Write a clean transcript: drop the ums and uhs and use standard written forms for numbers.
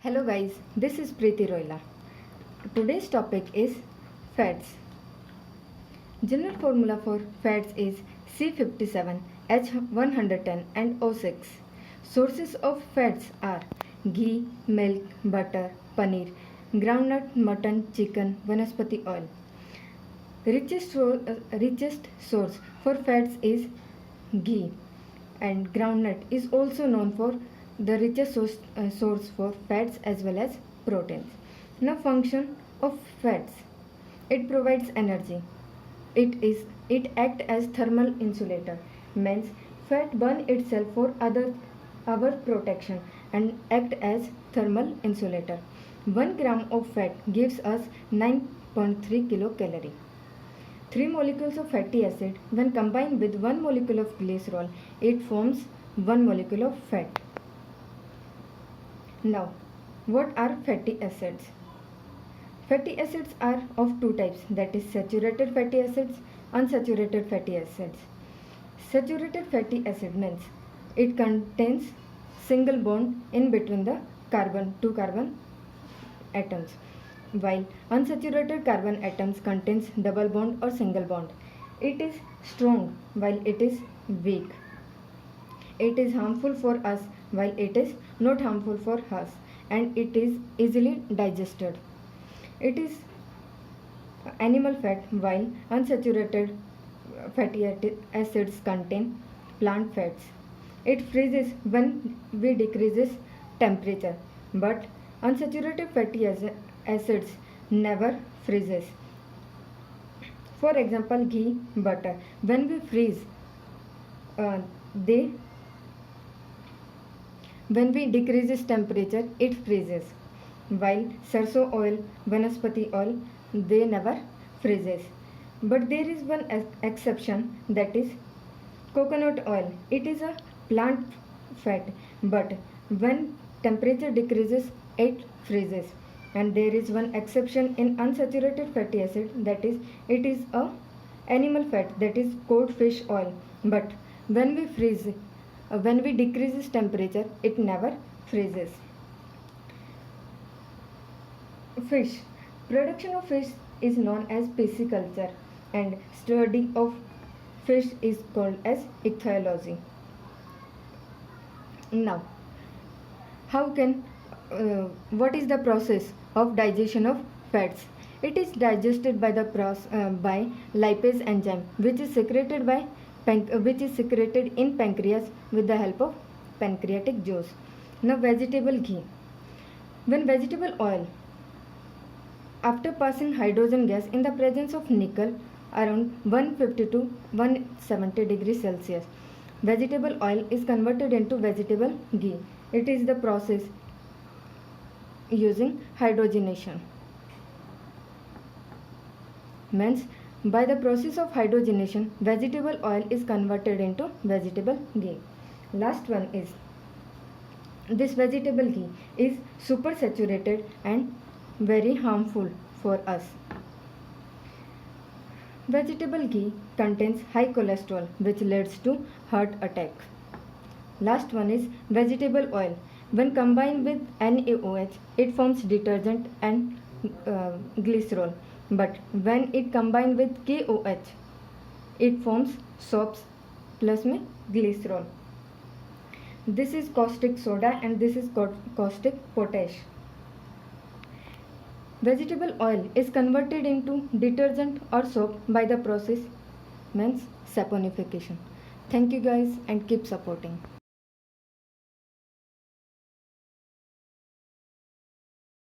Hello guys, this is Preeti Roila. Today's topic is fats. General formula for fats is C57H110 and O6. Sources of fats are ghee, milk, butter, paneer, groundnut, mutton, chicken, vanaspati oil. Richest source for fats is ghee, and groundnut is also known for the richest source for fats as well as proteins. Now, function of fats: it provides energy. It act as thermal insulator. Means fat burn itself for our protection and act as thermal insulator. 1 gram of fat gives us 9.3 kilocalorie. 3 molecules of fatty acid, when combined with 1 molecule of glycerol, it forms 1 molecule of fat. Now, what are fatty acids? Fatty acids are of two types, that is saturated fatty acids, unsaturated fatty acids. Saturated fatty acid means it contains single bond in between the two carbon atoms, while unsaturated carbon atoms contains double bond or single bond. It is strong while it is weak. It is harmful for us while it is not harmful for us, and it is easily digested. It is animal fat, while unsaturated fatty acids contain plant fats. It freezes when we decreases temperature, but unsaturated fatty acids never freezes. For example, ghee, butter. When we freeze, when we decreases temperature, it freezes. While sarso oil, vanaspati oil, they never freezes. But there is one exception, that is coconut oil. It is a plant fat, but when temperature decreases, it freezes. And there is one exception in unsaturated fatty acid, that is it is a animal fat, that is cod fish oil. But when we decreases temperature, it never freezes. Fish. Production of fish is known as pisciculture, and study of fish is called as ichthyology. Now, what is the process of digestion of fats? It is digested by by lipase enzyme, which is secreted in pancreas with the help of pancreatic juice. Now, vegetable ghee. When vegetable oil, after passing hydrogen gas in the presence of nickel around 150 to 170 degrees Celsius, vegetable oil is converted into vegetable ghee. It is the process using hydrogenation. Means by the process of hydrogenation, vegetable oil is converted into vegetable ghee. Last one is, this vegetable ghee is super saturated and very harmful for us. Vegetable ghee contains high cholesterol, which leads to heart attack. Last one is vegetable oil. When combined with NaOH, it forms detergent and glycerol. But when it combined with KOH, it forms soaps plus में glycerol. This is caustic soda and this is caustic potash. Vegetable oil is converted into detergent or soap by the process means saponification. Thank you guys and keep supporting.